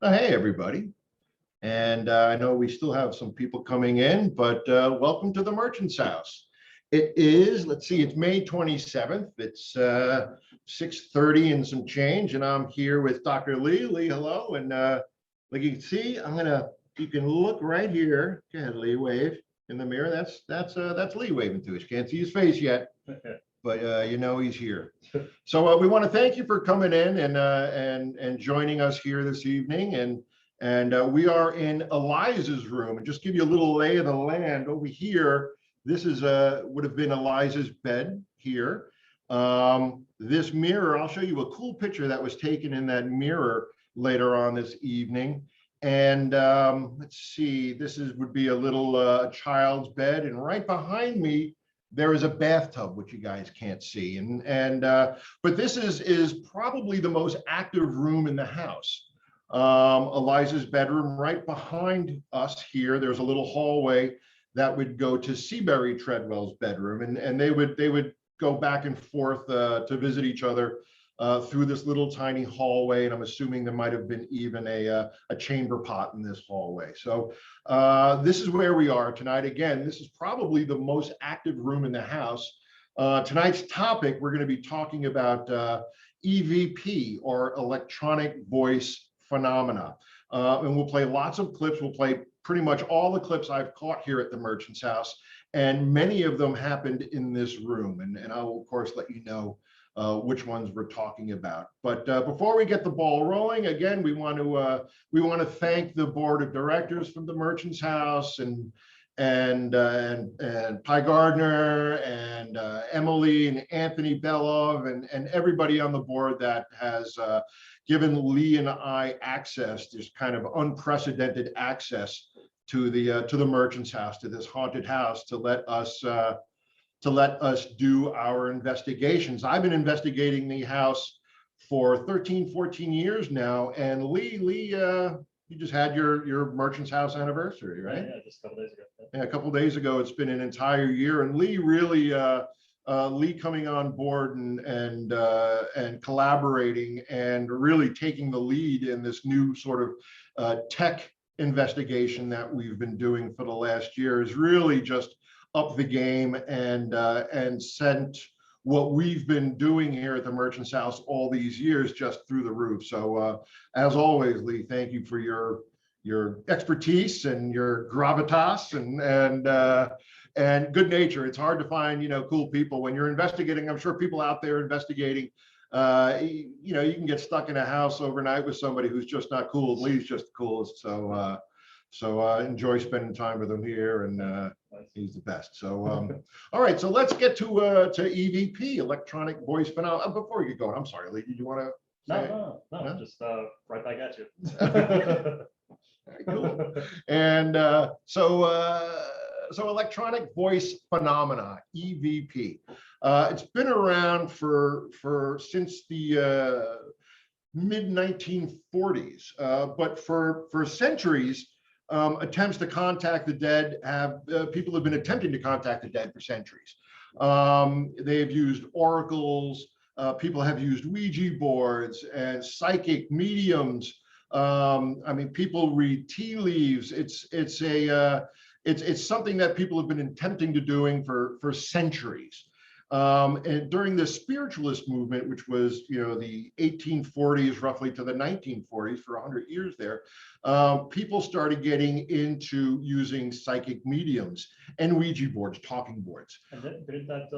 Hey, everybody. And I know we still have some people coming in, but welcome to the Merchant's House. It is, let's see, it's May 27th. It's 6:30 and some change, and I'm here with Dr. Lee. Lee, hello. And like you can see, you can look right here. Go ahead, Lee, wave in the mirror. That's Lee waving to us. Can't see his face yet, but you know he's here. So we want to thank you for coming in and joining us here this evening. And we are in Eliza's room, and just give you a little lay of the land over here. This is would have been Eliza's bed here. This mirror, I'll show you a cool picture that was taken in that mirror later on this evening. And let's see, would be a little child's bed, and right behind me there is a bathtub, which you guys can't see. But this is probably the most active room in the house. Eliza's bedroom. Right behind us here, there's a little hallway that would go to Seabury Treadwell's bedroom, and they would go back and forth to visit each other through this little tiny hallway. And I'm assuming there might have been even a chamber pot in this hallway. So this is where we are tonight. Again, this is probably the most active room in the house. Tonight's topic, we're going to be talking about EVP, or electronic voice phenomena. And we'll play lots of clips. We'll play pretty much all the clips I've caught here at the Merchant's House, and many of them happened in this room. And I will, of course, let you know which ones we're talking about. But before we get the ball rolling, again, we want to thank the board of directors from the Merchant's House, and Pi Gardner, and Emily and Anthony Belov, and everybody on the board that has given Lee and I access, this kind of unprecedented access to the Merchant's House, to this haunted house, to let us do our investigations. I've been investigating the house for 13, 14 years now. And Lee, you just had your Merchant's House anniversary, right? Yeah, just a couple days ago. Yeah, a couple days ago. It's been an entire year, and Lee really, Lee coming on board and collaborating and really taking the lead in this new sort of tech investigation that we've been doing for the last year is really just up the game and sent what we've been doing here at the Merchant's House all these years just through the roof. So as always, Lee, thank you for your expertise and your gravitas and good nature. It's hard to find, cool people when you're investigating. I'm sure people out there investigating, you can get stuck in a house overnight with somebody who's just not cool. Lee's just the coolest. So enjoy spending time with him here, and he's the best. So all right, so let's get to EVP, electronic voice phenomena. Before you get going, I'm sorry, Lee, did you want to say? No, just right back at you. Very cool. And so electronic voice phenomena, EVP. It's been around since the mid 1940s, but for centuries, attempts to contact the dead people have been attempting to contact the dead for centuries. They have used oracles. People have used Ouija boards and psychic mediums. People read tea leaves. It's something that people have been attempting to doing for centuries. And during the spiritualist movement, which was, the 1840s roughly to the 1940s, for 100 years there, people started getting into using psychic mediums and Ouija boards, talking boards. And didn't that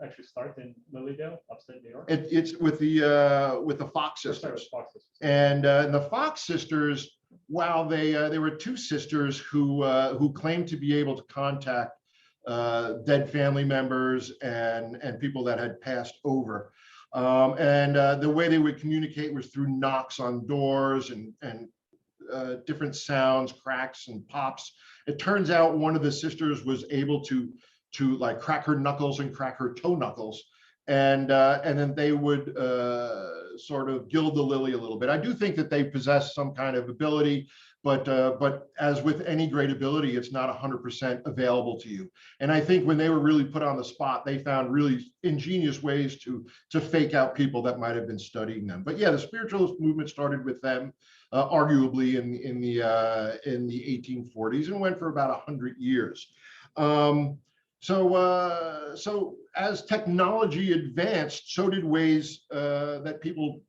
actually start in Lilydale, upstate New York? It's with the Fox sisters. And the Fox sisters, while they were two sisters who claimed to be able to contact dead family members and people that had passed over. The way they would communicate was through knocks on doors and different sounds, cracks and pops. It turns out one of the sisters was able to like crack her knuckles and crack her toe knuckles. And then they would sort of gild the lily a little bit. I do think that they possess some kind of ability. but as with any great ability, it's not 100% available to you. And I think when they were really put on the spot, they found really ingenious ways to fake out people that might have been studying them. But yeah, the spiritualist movement started with them, arguably in the 1840s, and went for about 100 years. So as technology advanced, so did ways that people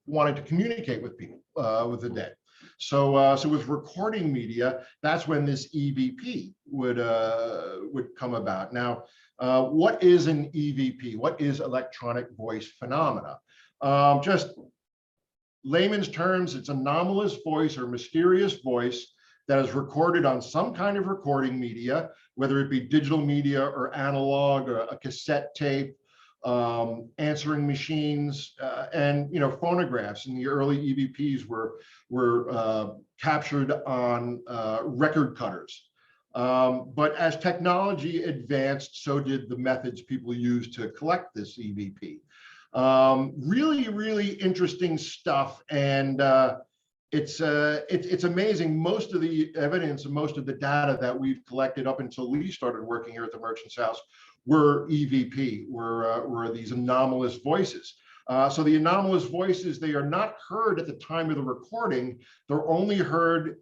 wanted to communicate with people, with the dead. So with recording media, that's when this EVP would come about. Now, what is an EVP? What is electronic voice phenomena? Just layman's terms, it's anomalous voice or mysterious voice that is recorded on some kind of recording media, whether it be digital media or analog or a cassette tape, answering machines, and phonographs. In the early EVPs were captured on record cutters. But as technology advanced, so did the methods people used to collect this EVP. Really interesting stuff, and it's amazing. Most of the evidence and most of the data that we've collected up until we started working here at the Merchant's House were EVP, were these anomalous voices. So the anomalous voices, they are not heard at the time of the recording. They're only heard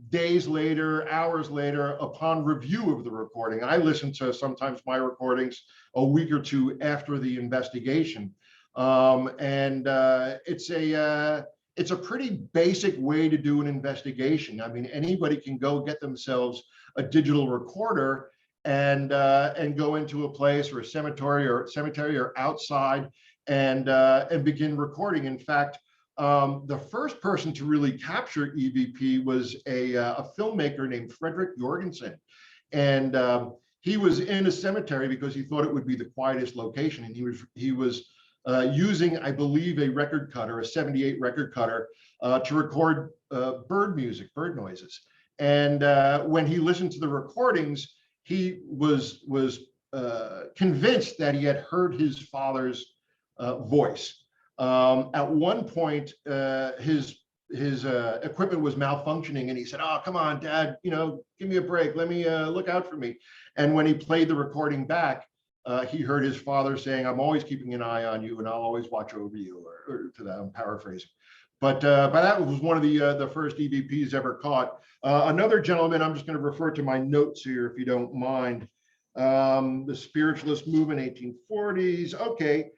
days later, hours later, upon review of the recording. I listen to sometimes my recordings a week or two after the investigation. It's a pretty basic way to do an investigation. I mean, anybody can go get themselves a digital recorder and go into a place or a cemetery or outside and begin recording. In fact, the first person to really capture EVP was a filmmaker named Frederick Jorgensen, and he was in a cemetery because he thought it would be the quietest location, and he was using, I believe, a record cutter, a 78 record cutter, to record bird music, bird noises. And when he listened to the recordings, he was convinced that he had heard his father's voice. At one point, his equipment was malfunctioning, and he said, "Oh, come on, Dad, give me a break. Let me look out for me." And when he played the recording back, he heard his father saying, "I'm always keeping an eye on you, and I'll always watch over you," or to that, I'm paraphrasing. But that was one of the first EVPs ever caught. Another gentleman, I'm just going to refer to my notes here, if you don't mind. The spiritualist movement, 1840s. Okay,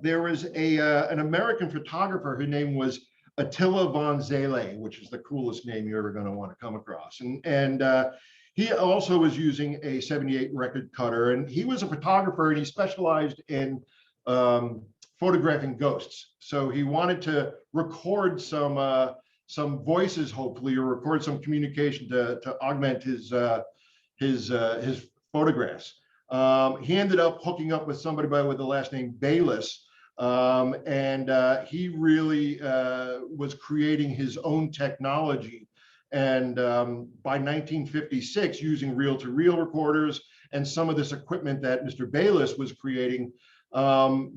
there was an American photographer whose name was Attila von Szalay, which is the coolest name you're ever going to want to come across. And he also was using a 78 record cutter, and he was a photographer, and he specialized in photographing ghosts. So he wanted to record some voices, hopefully, or record some communication to augment his photographs. He ended up hooking up with somebody with the last name Bayliss, and he really was creating his own technology. And by 1956, using reel-to-reel recorders and some of this equipment that Mr. Bayliss was creating,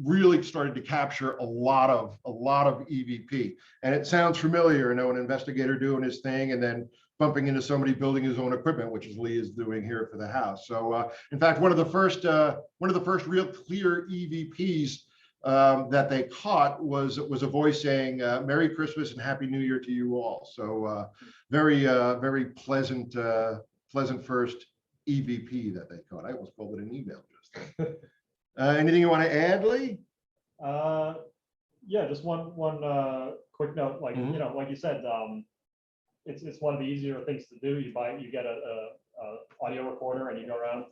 really started to capture a lot of EVP. And it sounds familiar, an investigator doing his thing and then bumping into somebody building his own equipment, which is Lee is doing here for the house. So in fact, one of the first real clear EVPs that they caught was a voice saying, "Merry Christmas and Happy New Year to you all." So very pleasant first EVP that they caught. I almost called it an email just. Anything you want to add, Lee? Yeah, just one quick note. Like like you said, it's one of the easier things to do. You get a audio recorder and you go around.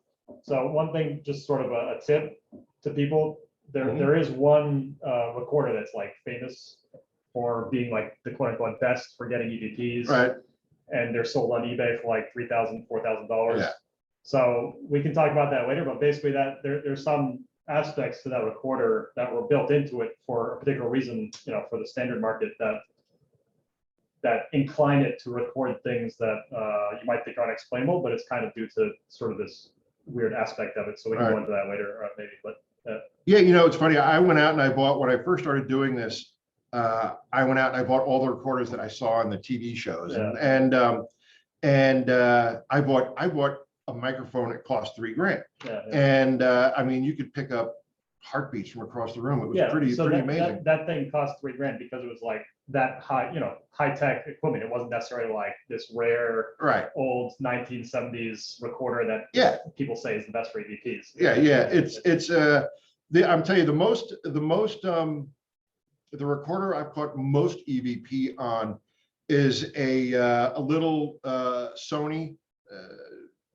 So one thing, just sort of a tip to people. There is one recorder that's like famous for being like the quote unquote best for getting EVPs. Right. And they're sold on eBay for like $3,000, $4,000. Yeah. So we can talk about that later, but basically there's some aspects to that recorder that were built into it for a particular reason, for the standard market that incline it to record things that you might think are unexplainable, but it's kind of due to sort of this weird aspect of it. So we can go into that later, maybe. But yeah, it's funny. I went out and I bought, when I first started doing this, I went out and I bought all the recorders that I saw on the TV shows, Yeah. and I bought a microphone that cost $3,000, Yeah, yeah. and I mean, you could pick up heartbeats from across the room. It was pretty amazing. That thing cost $3,000 because it was like that high, high tech equipment. It wasn't necessarily like this rare, old 1970s recorder that people say is the best for EVPs. I'm telling you, the recorder I've caught most EVP on is a little Sony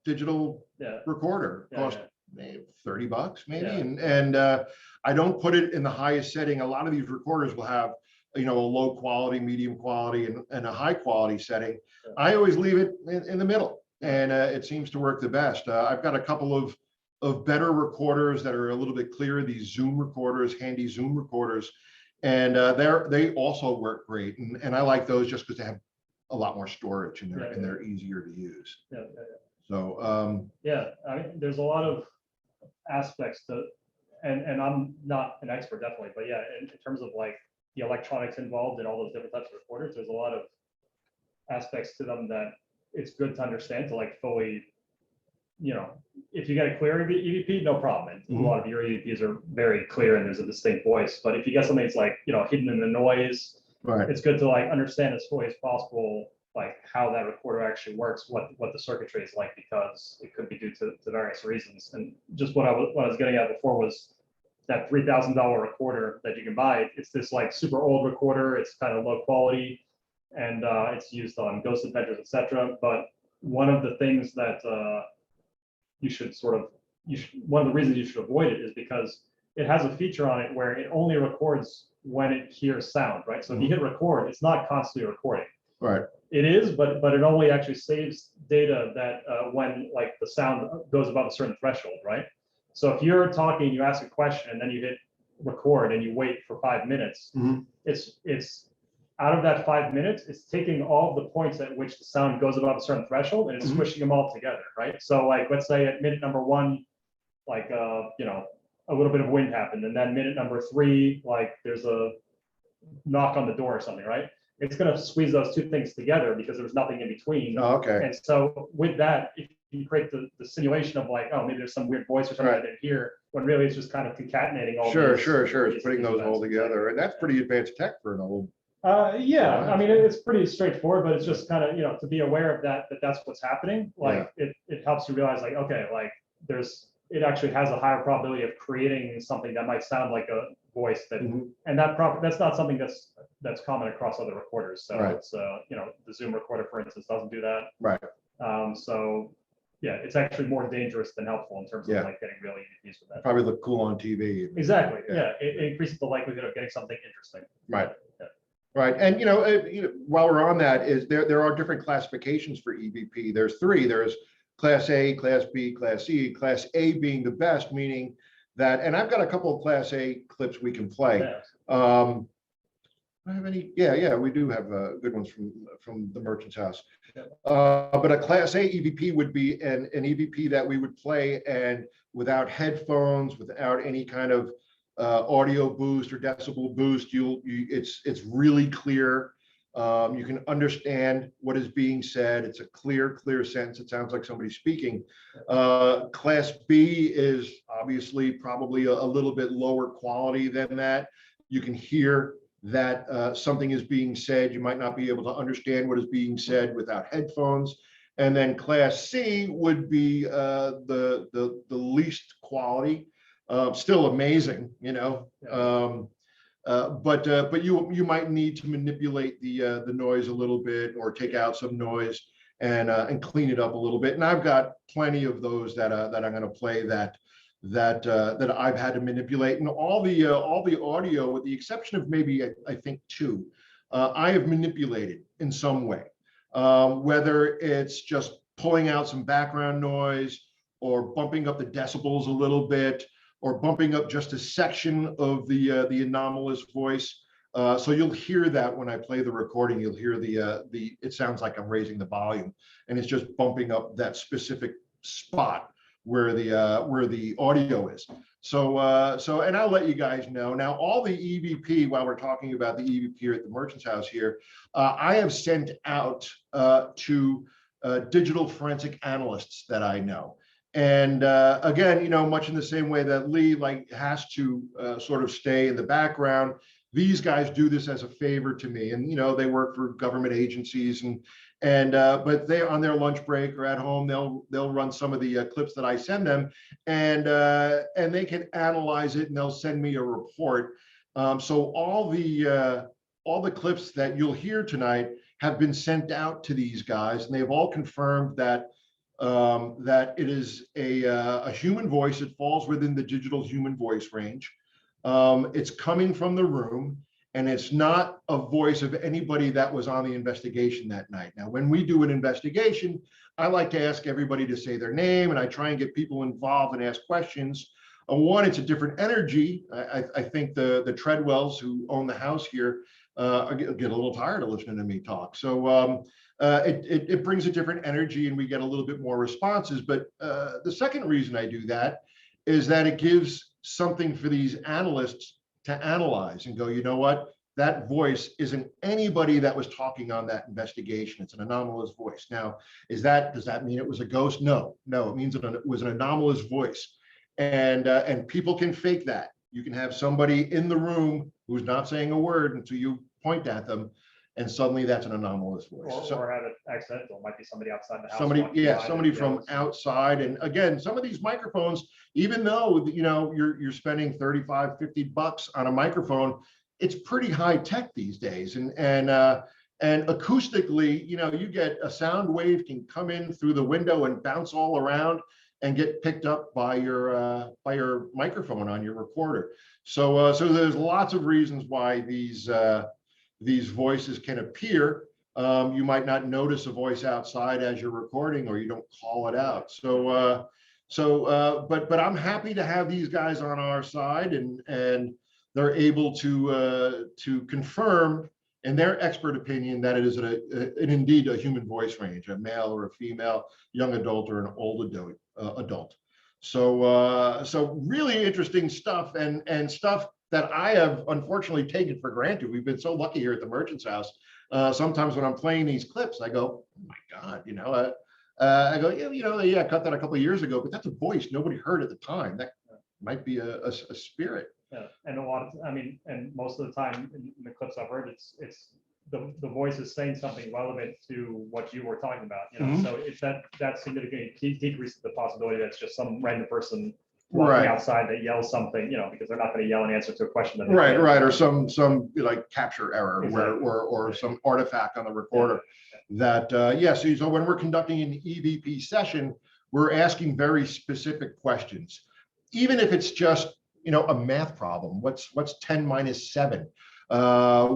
digital recorder. Cost maybe $30 maybe, and I don't put it in the highest setting. A lot of these recorders will have a low quality, medium quality, and a high quality setting. I always leave it in the middle, and it seems to work the best. I've got a couple of better recorders that are a little bit clearer, these Zoom recorders, handy Zoom recorders, and they also work great, and I like those just because they have a lot more storage and they're easier to use. So I mean, there's a lot of aspects to, and I'm not an expert definitely, but in terms of like the electronics involved in all those different types of recorders, there's a lot of aspects to them that it's good to understand to like fully, if you get a clear EVP, no problem. And a lot of your EVPs are very clear and there's a distinct voice. But if you get something that's like, hidden in the noise, it's good to like understand as fully as possible like how that recorder actually works, what the circuitry is like, because it could be due to various reasons. And just what I was getting at before was that $3,000 recorder that you can buy. It's this like super old recorder. It's kind of low quality, and it's used on Ghost Adventures, etc. But one of the things that one of the reasons you should avoid it is because it has a feature on it where it only records when it hears sound, right? So if you hit record, it's not constantly recording. Right. It is, but it only actually saves data that when like the sound goes above a certain threshold, right? So if you're talking, you ask a question, and then you hit record and you wait for 5 minutes, it's out of that 5 minutes, it's taking all the points at which the sound goes above a certain threshold and it's squishing them all together, right? So like, let's say at minute number 1, like a little bit of wind happened, and then minute number 3, like there's a knock on the door or something, right? It's going to squeeze those two things together because there's nothing in between. Oh, okay. And so with that, if you create the simulation of like, oh, maybe there's some weird voice or something I didn't hear, when really it's just kind of concatenating all. Sure. It's putting those all together, and that's pretty advanced tech for an old. I mean, it's pretty straightforward, but it's just kind of, to be aware of that's what's happening. Like it helps you realize like, okay, like it actually has a higher probability of creating something that might sound like a voice that, and that's not something that's common across other recorders. So it's, the Zoom recorder, for instance, doesn't do that. Right. So it's actually more dangerous than helpful in terms of like getting really EVPs with that. Probably look cool on TV. Exactly. It increases the likelihood of getting something interesting. Right. Right. And, while we're on that, is there are different classifications for EVP. There's 3. There's Class A, Class B, Class C. Class A being the best, meaning that, and I've got a couple of Class A clips we can play. I have any? Yeah, we do have good ones from the Merchant's House. But a Class A EVP would be an EVP that we would play, and without headphones, without any kind of audio boost or decibel boost, it's really clear. You can understand what is being said. It's a clear sentence. It sounds like somebody's speaking. Class B is obviously probably a little bit lower quality than that. You can hear that something is being said. You might not be able to understand what is being said without headphones. And then Class C would be the least quality. Still amazing, but you might need to manipulate the noise a little bit, or take out some noise and clean it up a little bit. And I've got plenty of those that I'm going to play that I've had to manipulate, and all the audio, with the exception of maybe I think 2, I have manipulated in some way, whether it's just pulling out some background noise, or bumping up the decibels a little bit, or bumping up just a section of the anomalous voice. So you'll hear that when I play the recording. You'll hear it sounds like I'm raising the volume, and it's just bumping up that specific spot where the audio is. So, and I'll let you guys know. Now, all the EVP, while we're talking about the EVP here at the Merchant's House here, I have sent out to digital forensic analysts that I know. And again, much in the same way that Lee has to sort of stay in the background, these guys do this as a favor to me. And, they work for government agencies but they on their lunch break or at home, they'll run some of the clips that I send them, and they can analyze it and they'll send me a report. So all the clips that you'll hear tonight have been sent out to these guys, and they've all confirmed that it is a human voice. It falls within the digital human voice range. It's coming from the room, and it's not a voice of anybody that was on the investigation that night. Now, when we do an investigation, I like to ask everybody to say their name, and I try and get people involved and ask questions. One, it's a different energy. I think the Treadwells, who own the house here, get a little tired of listening to me talk. So it brings a different energy, and we get a little bit more responses. But the second reason I do that is that it gives something for these analysts to analyze and go, you know what, that voice isn't anybody that was talking on that investigation. It's an anomalous voice. Now, does that mean it was a ghost? No, it means it was an anomalous voice. And people can fake that. You can have somebody in the room who's not saying a word until you point at them, and suddenly that's an anomalous voice. Or have it accidental. It might be somebody outside the house. Somebody from outside. And again, some of these microphones, even though you're spending $35-$50 on a microphone, it's pretty high tech these days. And acoustically, you get a sound wave can come in through the window and bounce all around and get picked up by your microphone on your recorder. So there's lots of reasons why these voices can appear. You might not notice a voice outside as you're recording, or you don't call it out. But I'm happy to have these guys on our side, and they're able to confirm in their expert opinion that it is indeed a human voice range, a male or a female, young adult or an old adult. So really interesting stuff, and stuff that I have unfortunately taken for granted. We've been so lucky here at the Merchant's House. Sometimes when I'm playing these clips, I go, oh my God, I go, I cut that a couple of years ago, but that's a voice nobody heard at the time. That might be a spirit. Yeah, and and most of the time in the clips I've heard, it's the voice is saying something relevant to what you were talking about. So it's that significantly decreases the possibility that it's just some random person walking outside that yells something, because they're not going to yell an answer to a question that right, or some like capture error, exactly. or some artifact on the recorder. That so when we're conducting an EVP session, we're asking very specific questions, even if it's just a math problem. What's 10 minus 7?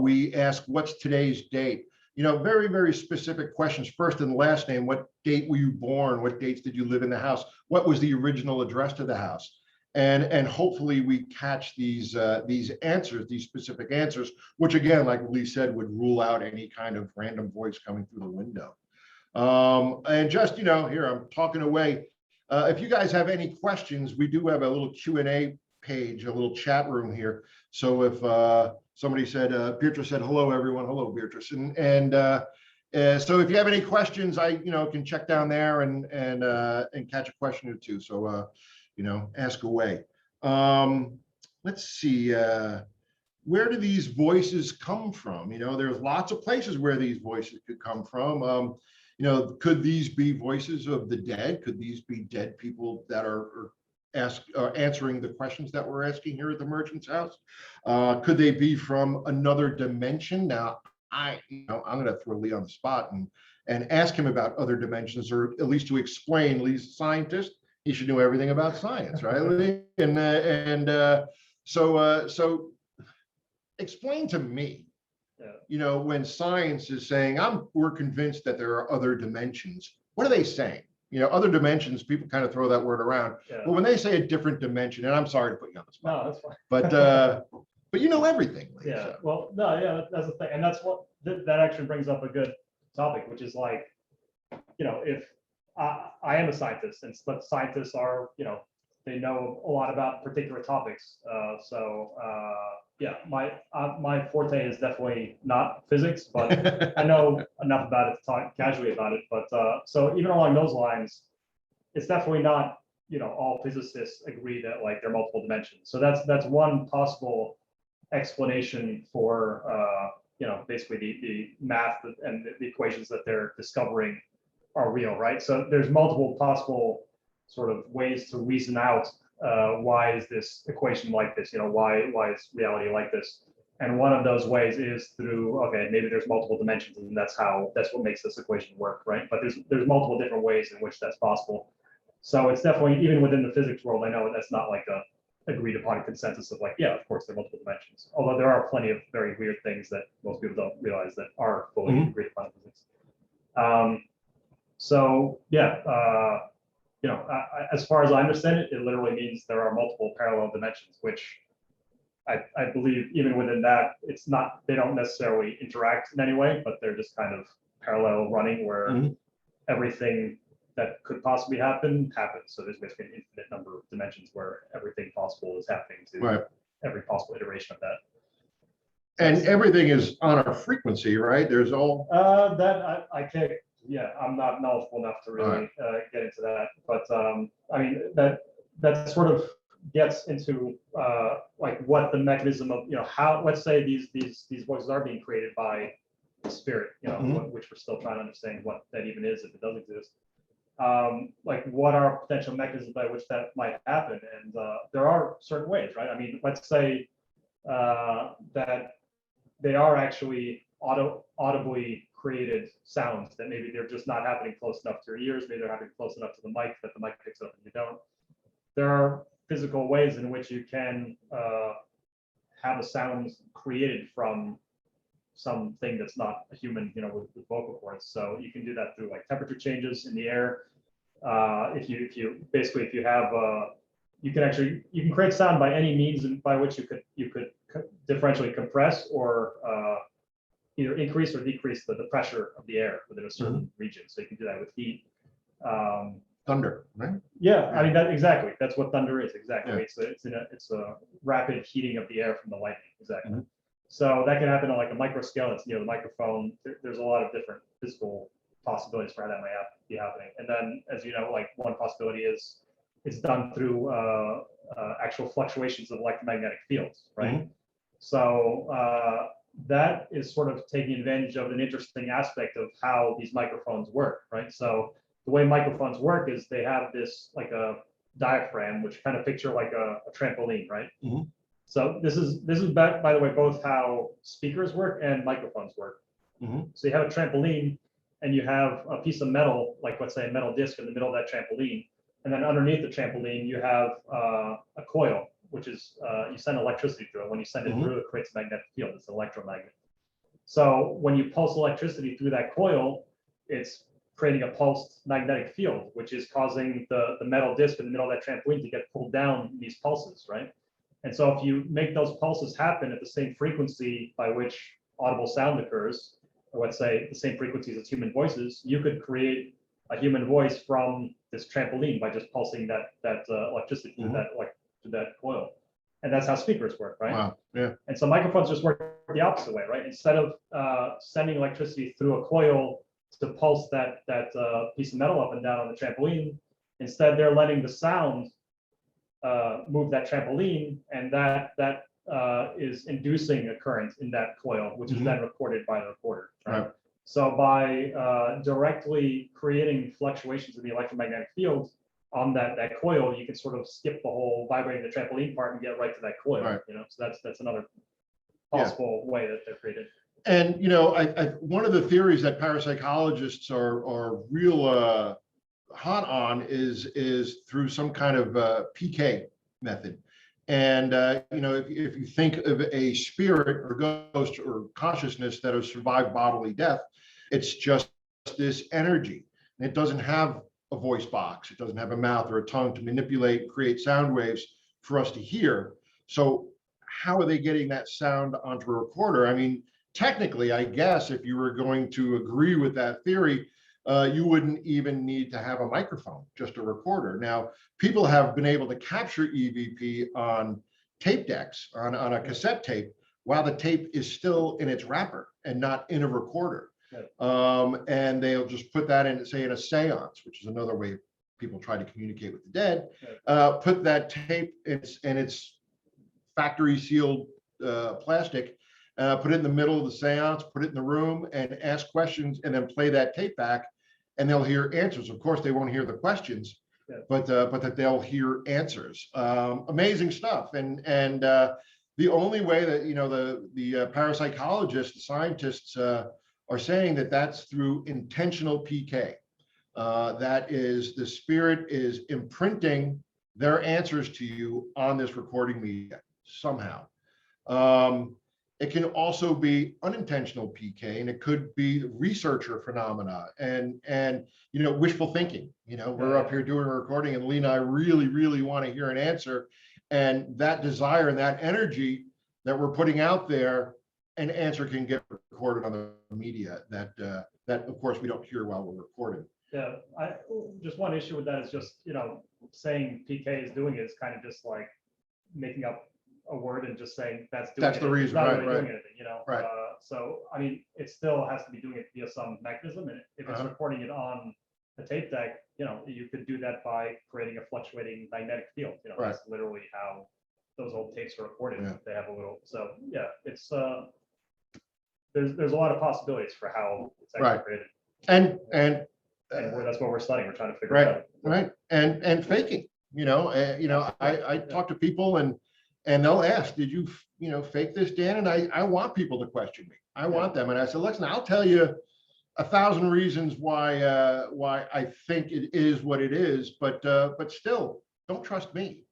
We ask, what's today's date? Very, very specific questions. First and last name. What date were you born? What dates did you live in the house? What was the original address to the house? And hopefully we catch these answers, these specific answers, which again, like Lee said, would rule out any kind of random voice coming through the window. And just, here I'm talking away. If you guys have any questions, we do have a little Q&A page, a little chat room here. So if somebody said, Beatrice said, hello, everyone. Hello, Beatrice. And so if you have any questions, I can check down there and catch a question or two. So, ask away. Let's see. Where do these voices come from? There's lots of places where these voices could come from. Could these be voices of the dead? Could these be dead people that are answering the questions that we're asking here at the Merchant's House? Could they be from another dimension? Now, I'm going to throw Lee on the spot and ask him about other dimensions, or at least to explain. Lee's a scientist; he should know everything about science, right, Lee? So explain to me, when science is saying we're convinced that there are other dimensions. What are they saying? Other dimensions, people kind of throw that word around. Yeah. But when they say a different dimension, and I'm sorry to put you on the spot. No, that's fine. But everything. Lee, yeah. So. Well, no, yeah, that's the thing. And that's what that actually brings up a good topic, which is if I am a scientist, but scientists are, they know a lot about particular topics. Yeah, my forte is definitely not physics, but I know enough about it to talk casually about it. But so even along those lines, it's definitely not, all physicists agree that like there are multiple dimensions. So that's one possible explanation for basically the math and the equations that they're discovering are real, right? So there's multiple possible sort of ways to reason out why is this equation like this, why is reality like this? And one of those ways is through, okay, maybe there's multiple dimensions, and that's what makes this equation work, right? But there's multiple different ways in which that's possible. So it's definitely, even within the physics world, I know that's not like a agreed upon consensus of like, yeah, of course there are multiple dimensions. Although there are plenty of very weird things that most people don't realize that are fully agreed upon in physics. So yeah, as far as I understand it, it literally means there are multiple parallel dimensions, which I believe even within that, it's not, they don't necessarily interact in any way, but they're just kind of parallel running where everything that could possibly happen happens. So there's basically an infinite number of dimensions where everything possible is happening to every possible iteration of that. So and everything is on a frequency, right? There's all that I can't. Yeah, I'm not knowledgeable enough to really get into that. But I mean that sort of gets into like what the mechanism of how, let's say these voices are being created by the spirit, which we're still trying to understand what that even is, if it does exist. Like what are potential mechanisms by which that might happen? And there are certain ways, right? I mean, let's say that they are actually audibly created sounds that maybe they're just not happening close enough to your ears, maybe they're happening close enough to the mic that the mic picks up and you don't. There are physical ways in which you can have a sound created from something that's not a human, with vocal cords. So you can do that through like temperature changes in the air. If you have you can create sound by any means by which you could differentially compress or either increase or decrease the pressure of the air within a certain region. So you can do that with heat. Thunder, right? Yeah, I mean exactly. That's what thunder is. Exactly. Yeah. It's a rapid heating of the air from the lightning. Exactly. So that can happen on like a micro scale. It's near the microphone. There's a lot of different physical possibilities for how that might be happening. And then, as you know, like one possibility is it's done through actual fluctuations of electromagnetic fields, right? So that is sort of taking advantage of an interesting aspect of how these microphones work, right? So the way microphones work is they have this like a diaphragm, which kind of picture like a trampoline, right? So this is by the way both how speakers work and microphones work. So you have a trampoline and you have a piece of metal, like let's say a metal disc in the middle of that trampoline, and then underneath the trampoline you have a coil, which is you send electricity through it. When you send it through, it creates a magnetic field. It's an electromagnet. So when you pulse electricity through that coil, it's creating a pulsed magnetic field, which is causing the metal disc in the middle of that trampoline to get pulled down in these pulses, right? And so if you make those pulses happen at the same frequency by which audible sound occurs, or let's say the same frequencies as human voices, you could create a human voice from this trampoline by just pulsing that electricity through that coil. And that's how speakers work, right? Wow. Yeah. And so microphones just work the opposite way, right? Instead of sending electricity through a coil to pulse that piece of metal up and down on the trampoline, instead they're letting the sound move that trampoline, and that is inducing a current in that coil, which is then recorded by the recorder. Right? So by directly creating fluctuations in the electromagnetic field on that coil, you can sort of skip the whole vibrating the trampoline part and get right to that coil. Right. So that's another possible way that they're created. And I one of the theories that parapsychologists are real hot on is through some kind of PK method. And if you think of a spirit or ghost or consciousness that has survived bodily death, it's just this energy. And it doesn't have a voice box. It doesn't have a mouth or a tongue to manipulate and create sound waves for us to hear. So how are they getting that sound onto a recorder? I mean, technically, I guess if you were going to agree with that theory, you wouldn't even need to have a microphone, just a recorder. Now, people have been able to capture EVP on tape decks, on a cassette tape, while the tape is still in its wrapper and not in a recorder. And they'll just put that in, say, in a seance, which is another way people try to communicate with the dead. Put that tape in its factory sealed plastic, put it in the middle of the seance, put it in the room, and ask questions, and then play that tape back, and they'll hear answers. Of course, they won't hear the questions, but that they'll hear answers. Amazing stuff. And the only way that, you know, the parapsychologists, the scientists are saying that that's through intentional PK. That is, the spirit is imprinting their answers to you on this recording media somehow. It can also be unintentional PK, and it could be researcher phenomena and you know, wishful thinking. You know, we're up here doing a recording, and Lee and I really want to hear an answer, and that desire and that energy that we're putting out there, an answer can get recorded on the media that of course we don't hear while we're recording. Yeah, just one issue with that is just, you know, saying PK is doing it is kind of just like making up a word and just saying that's the reason, not right, really doing anything, you know. Right. So I mean, it still has to be doing it via some mechanism, and if it's recording it on the tape deck, you know, you could do that by creating a fluctuating magnetic field. You know, that's literally how those old tapes are recorded. They have a little, so yeah, it's there's a lot of possibilities for how it's actually created. And that's what we're studying. We're trying to figure it out. Right. And faking, you know, I talk to people, and they'll ask, did you, you know, fake this, Dan? And I want people to question me. I want them. And I said, listen, I'll tell you 1,000 reasons why I think it is what it is, but still don't trust me.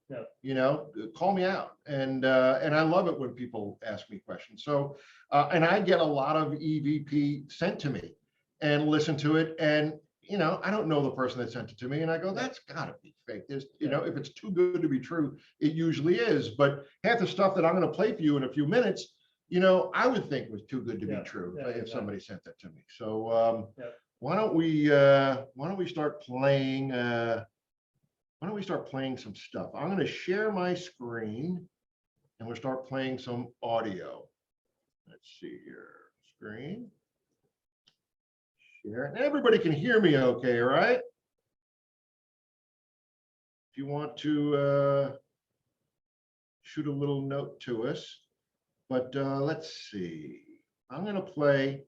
You know, call me out. And I love it when people ask me questions. So and I get a lot of EVP sent to me and listen to it, and you know, I don't know the person that sent it to me, and I go, that's gotta be fake. There's, you know, if it's too good to be true, it usually is. But half the stuff that I'm going to play for you in a few minutes, you know, I would think was too good to be true if somebody sent that to me. So why don't we start playing? Why don't we start playing some stuff? I'm going to share my screen, and we'll start playing some audio. Let's see here, screen. Share, and everybody can hear me okay, right? If you want to shoot a little note to us, but let's see. I'm going to play.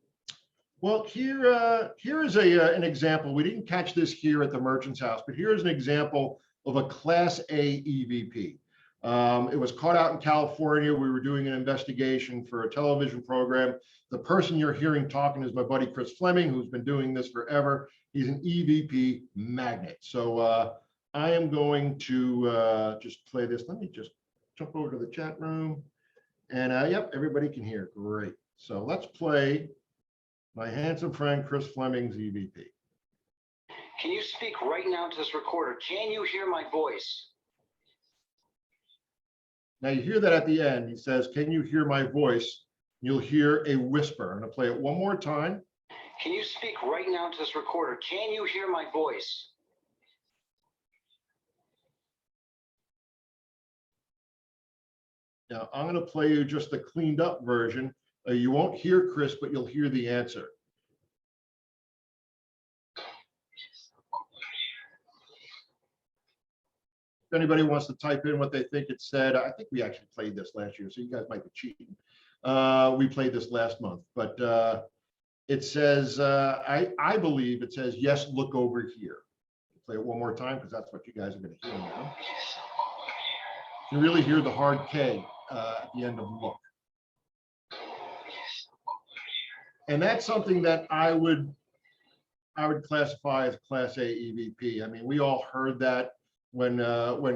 Well, here is an example. We didn't catch this here at the Merchant's House, but here's an example of a Class A EVP. It was caught out in California. We were doing an investigation for a television program. The person you're hearing talking is my buddy Chris Fleming, who's been doing this forever. He's an EVP magnet. So I am going to just play this. Let me just jump over to the chat room. And yep, everybody can hear. Great. So let's play my handsome friend Chris Fleming's EVP. Can you speak right now to this recorder? Can you hear my voice? Now you hear that at the end. He says, can you hear my voice? You'll hear a whisper. I'm going to play it one more time. Can you speak right now to this recorder? Can you hear my voice? Now I'm going to play you just the cleaned up version. You won't hear Chris, but you'll hear the answer. If anybody wants to type in what they think it said, I think we actually played this last year, so you guys might be cheating. We played this last month, but it says, I believe it says, yes, look over here. I'll play it one more time because that's what you guys are going to hear now. You really hear the hard K at the end of look. And that's something that I would classify as Class A EVP. I mean, we all heard that when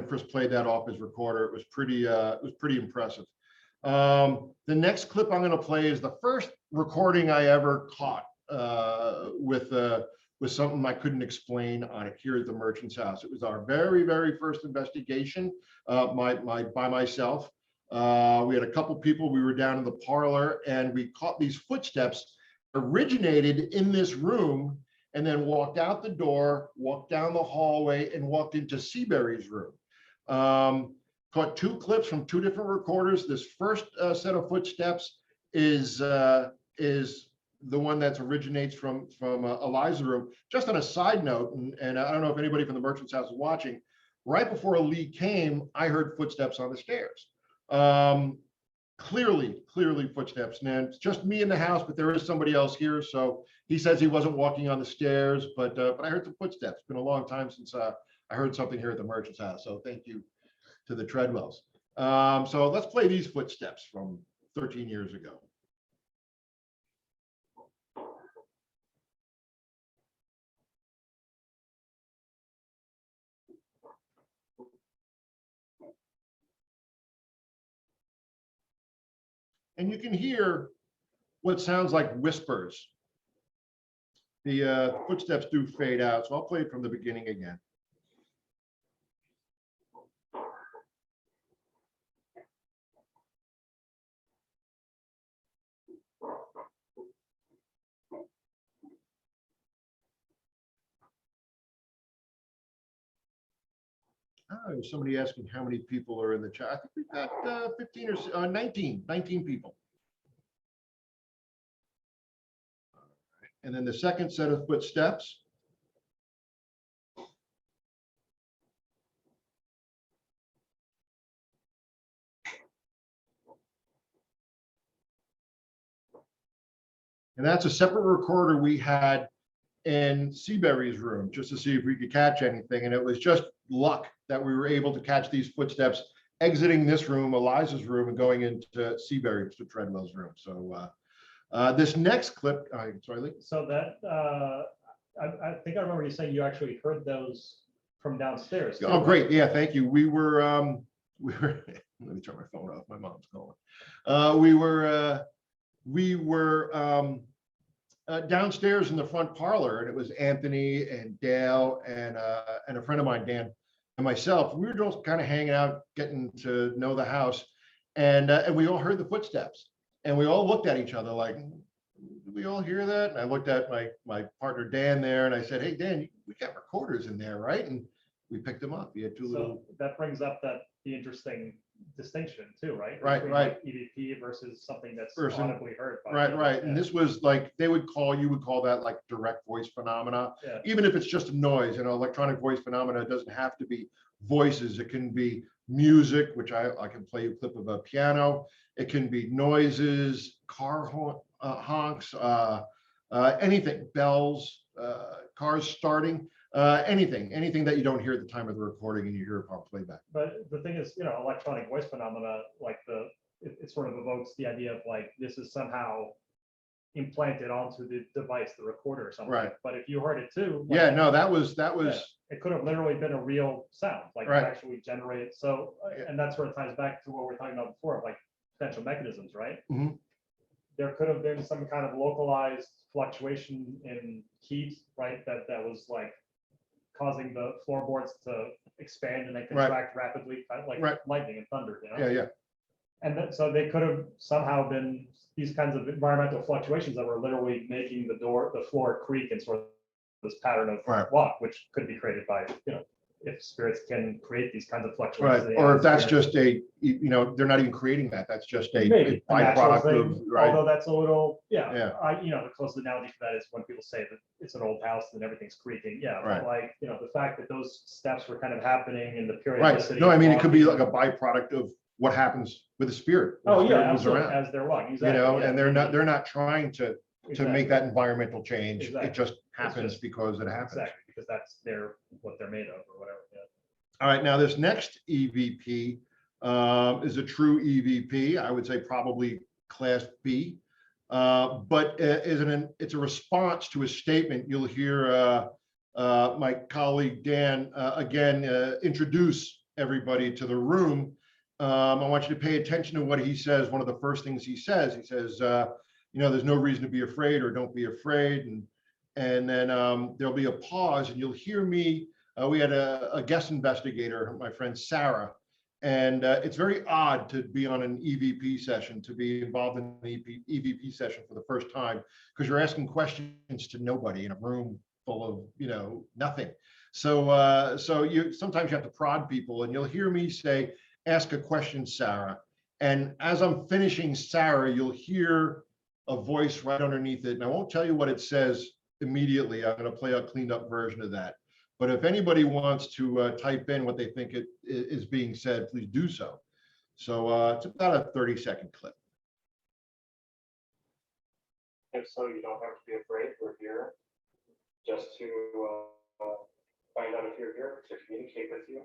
Chris played that off his recorder. It was pretty impressive. The next clip I'm going to play is the first recording I ever caught with something I couldn't explain on it here at the Merchant's House. It was our very first investigation by myself. We had a couple people. We were down in the parlor, and we caught these footsteps originated in this room and then walked out the door, walked down the hallway, and walked into Seabury's room. Caught two clips from two different recorders. This first set of footsteps is the one that originates from Eliza's room. Just on a side note, and I don't know if anybody from the Merchant's House is watching, right before Lee came, I heard footsteps on the stairs. Clearly footsteps. And it's just me in the house, but there is somebody else here. So he says he wasn't walking on the stairs, but I heard some footsteps. It's been a long time since I heard something here at the Merchant's House. So thank you to the Treadwells. So let's play these footsteps from 13 years ago. And you can hear what sounds like whispers. The footsteps do fade out, so I'll play it from the beginning again. There's somebody asking how many people are in the chat. I think we've got 15 or 19 people. And then the second set of footsteps. And that's a separate recorder we had in Seabury's room, just to see if we could catch anything. And it was just luck that we were able to catch these footsteps exiting this room, Eliza's room, and going into Seabury's, to Treadwell's room. So this next clip, sorry, Lee. So that, I think I remember you saying you actually heard those from downstairs too, Oh, right? great. Yeah, thank you. We were, let me turn my phone off. My mom's calling. We were downstairs in the front parlor, and it was Anthony and Dale and a friend of mine, Dan, and myself. We were just kind of hanging out, getting to know the house, and we all heard the footsteps, and we all looked at each other like, did we all hear that? And I looked at my partner Dan there, and I said, hey Dan, we got recorders in there, right? And we picked them up. We had two little. So that brings up the interesting distinction too, right? Right, Between, right. like, EVP versus something that's Versus- audibly heard by Right, people. right. And Yeah. this was like, you would call that like direct voice phenomena. Yeah. Even if it's just a noise, electronic voice phenomena doesn't have to be voices. It can be music, which I can play you a clip of a piano. It can be noises, car honks, anything, bells, cars starting, anything that you don't hear at the time of the recording and you hear upon playback. But the thing is, electronic voice phenomena, like it sort of evokes the idea of like, this is somehow implanted onto the device, the recorder or something. Right. But if you heard it too. Like, Yeah, no, that was. it could have literally been a real sound, like Right. it actually generated. So, Yeah. and that sort of ties back to what we were talking about before, of like potential mechanisms, right? Mhm. There could have been some kind of localized fluctuation in heat, right? That was like causing the floorboards to expand and then Right. contract rapidly, kind of like Right. lightning and thunder, Yeah. And then, so they could have somehow been these kinds of environmental fluctuations that were literally making the floor creak and sort of this pattern of Right. walk, which could be created by, if spirits can create these kinds of Right. fluctuations. in the Or if that's atmosphere. just they're not even creating that. That's just a Maybe a natural byproduct thing, of, right. although that's a little, Yeah. the closest analogy for that is when people say that it's an old house and everything's creaking. Yeah, Right. but like, the fact that those steps were kind of happening in the Right. periodicity. No, I of mean, it could be walking. like a byproduct of what happens with the spirit. when Oh, the spirit yeah, moves absolutely, around, as they're walking, exactly. yeah. and they're not trying to make that environmental change. It Exactly. just happens just- because it happens. Exactly, because that's what they're made of or whatever. Yeah. All right, now this next EVP is a true EVP. I would say probably class B, but it's a response to a statement. You'll hear my colleague Dan again introduce everybody to the room. I want you to pay attention to what he says. One of the first things he says, there's no reason to be afraid, or don't be afraid. And then there'll be a pause, and you'll hear me. We had a guest investigator, my friend Sarah, and it's very odd to be on an EVP session, to be involved in an EVP session for the first time, because you're asking questions to nobody in a room full of, nothing. So so sometimes you have to prod people, and you'll hear me say, ask a question, Sarah. And as I'm finishing Sarah, you'll hear a voice right underneath it. And I won't tell you what it says immediately. I'm going to play a cleaned up version of that. But if anybody wants to type in what they think it is being said, please do so. So it's about a 30-second clip. If so, you don't have to be afraid. We're here just to find out if you're here, to communicate with you.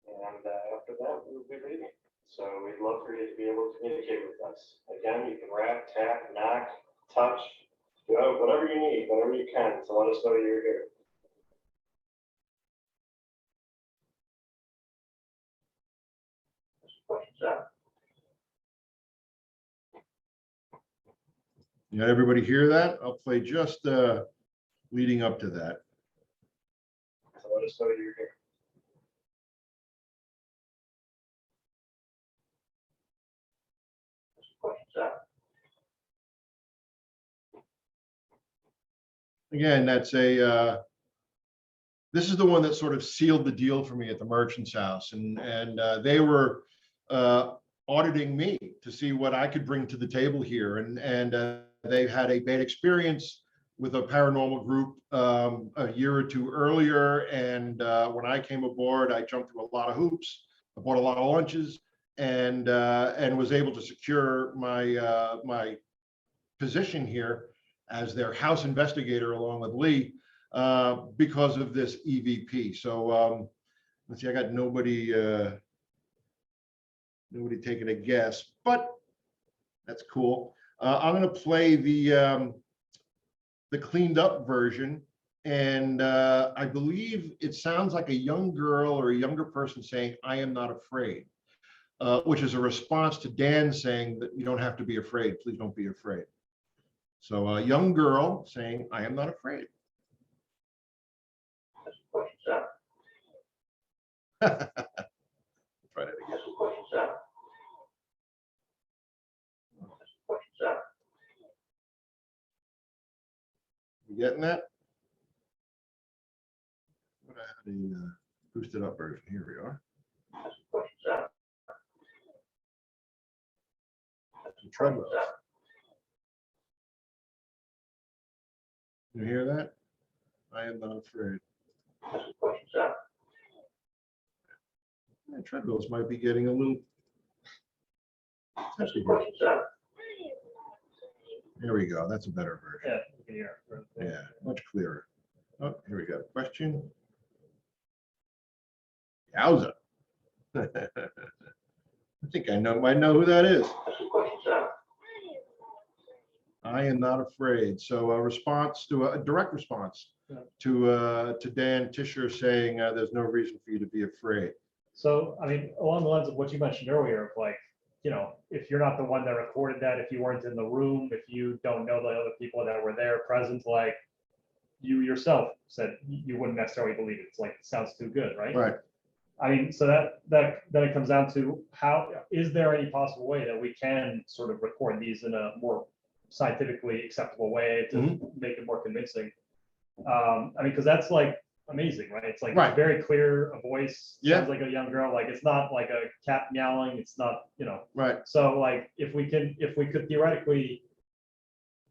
And after that, we'll be leaving. So we'd love for you to be able to communicate with us. Again, you can rap, tap, knock, touch, whatever you need, whatever you can to let us know you're here. You got everybody hear that? I'll play just leading up to that. So let us know you're here. Again, that's this is the one that sort of sealed the deal for me at the Merchant's House, and they were auditing me to see what I could bring to the table here, and they had a bad experience with a paranormal group a year or two earlier, and when I came aboard, I jumped through a lot of hoops. I bought a lot of lunches, and was able to secure my my position here as their house investigator along with Lee because of this EVP. So let's see, I got nobody taking a guess, but that's cool. I'm going to play the cleaned up version, and I believe it sounds like a young girl or a younger person saying, "I am not afraid," which is a response to Dan saying that you don't have to be afraid. Please don't be afraid. So a young girl saying, "I am not afraid." Try that again. You getting that? What I had a boosted up version. Here we are. Some treadmills. You hear that? I am not afraid. Yeah, treadmills might be getting a little touchy here. There we go. That's a better version. Yeah, you can hear it. Yeah, much clearer. Oh, here we go. Question. Yowza. I think I might know who that is. I am not afraid. So a response to a direct response to Dan Tischer saying there's no reason for you to be afraid. So, I mean, along the lines of what you mentioned earlier, of like, if you're not the one that recorded that, if you weren't in the room, if you don't know the other people that were there present, like you yourself said, you wouldn't necessarily believe it. It's like, it sounds too good, right? Right. I mean, so that then it comes down to is there any possible way that we can sort of record these in a more scientifically acceptable way to make it more convincing? I mean, because that's like amazing, right? It's like It's very clear, a voice sounds like a young girl, like it's not like a cat meowing, it's not, Right. So like if we could theoretically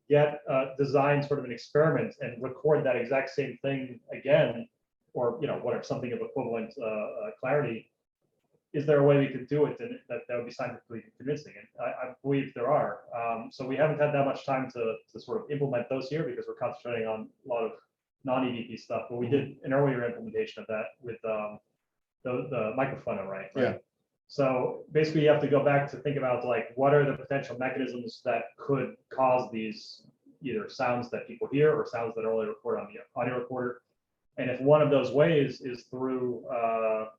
get design sort of an experiment and record that exact same thing again, or whatever, something of equivalent clarity, is there a way we could do it and that would be scientifically convincing? And I believe there are. So we haven't had that much time to sort of implement those here because we're concentrating on a lot of non-EVP stuff, but we did an earlier implementation of that with the microphone array, right? Yeah. So basically you have to go back to think about like, what are the potential mechanisms that could cause these either sounds that people hear or sounds that are only recorded on the audio recorder. And if one of those ways is through a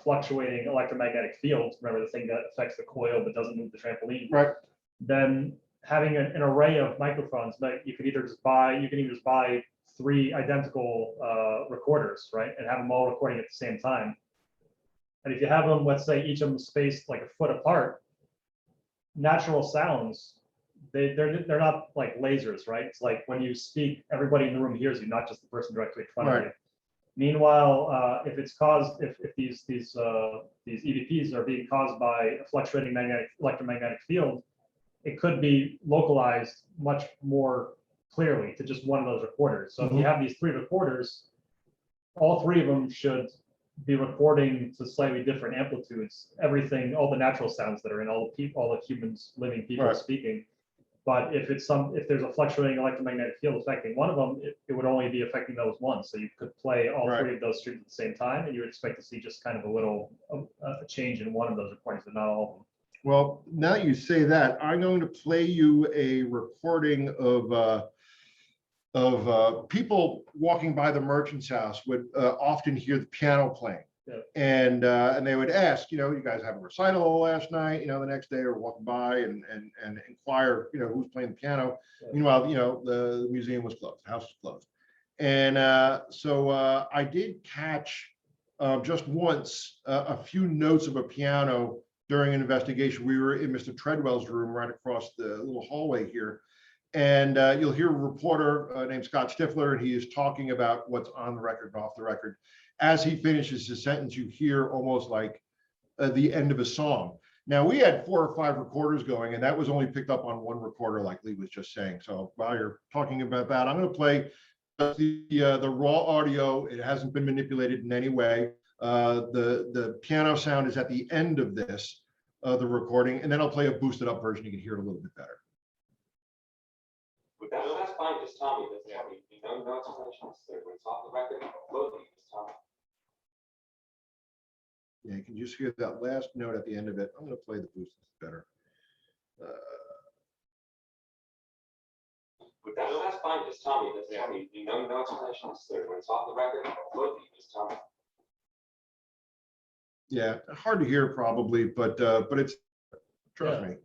fluctuating electromagnetic field, remember the thing that affects the coil but doesn't move the trampoline, Right. then having an array of microphones, but you can either just buy 3 identical recorders, right, and have them all recording at the same time. And if you have them, let's say each of them spaced like a foot apart, natural sounds they're not like lasers, right? It's like when you speak, everybody in the room hears you, not just the person directly in front of you. Meanwhile, if it's caused, if these EVPs are being caused by a fluctuating electromagnetic field, it could be localized much more clearly to just one of those recorders. So if you have these 3 recorders, all 3 of them should be recording to slightly different amplitudes, everything, all the natural sounds that are in all the humans, living people speaking. But if there's a fluctuating electromagnetic field affecting one of them, it would only be affecting those ones. So you could play all 3 of those streams at the same time, and you would expect to see just kind of a little change in one of those recordings, but not all of them. Well, now you say that, I'm going to play you a recording of people walking by the merchant's house would often hear the piano playing. Yeah. And they would ask, you guys have a recital last night, the next day, or walking by and inquire, who's playing the piano. Yeah. Meanwhile, the museum was closed, the house was closed. And so I did catch just once a few notes of a piano during an investigation. We were in Mr. Treadwell's room right across the little hallway here. And you'll hear a reporter named Scott Stifler, and he is talking about what's on the record and off the record. As he finishes his sentence, you hear almost like the end of a song. Now, we had 4 or 5 recorders going, and that was only picked up on one recorder, like Lee was just saying. So while you're talking about that, I'm going to play the raw audio. It hasn't been manipulated in any way. The piano sound is at the end of this, the recording, and then I'll play a boosted up version. You can hear it a little bit better. That's fine, just tell me. That's no explanation necessary. When it's off the record, loading, just tell me. Yeah, you can just hear that last note at the end of it. I'm going to play the boost better. That's fine, just tell me. That's no explanation necessary. When it's off the record, loading, just tell me. Yeah, hard to hear probably, but it's, trust me.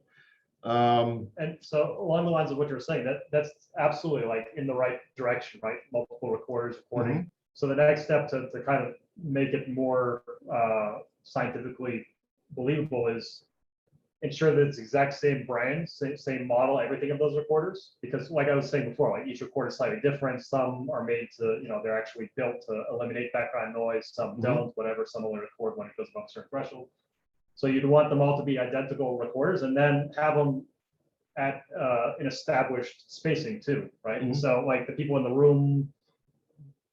And so along the lines of what you're saying, that's absolutely like in the right direction, right? Multiple recorders recording. So the next step to kind of make it more scientifically believable is ensure that it's exact same brand, same model, everything of those recorders. Because like I was saying before, like each recorder is slightly different. Some are made to, they're actually built to eliminate background noise. Some don't, whatever. Some only record when it goes above a certain threshold. So you'd want them all to be identical recorders, and then have them at an established spacing too, right? So like the people in the room,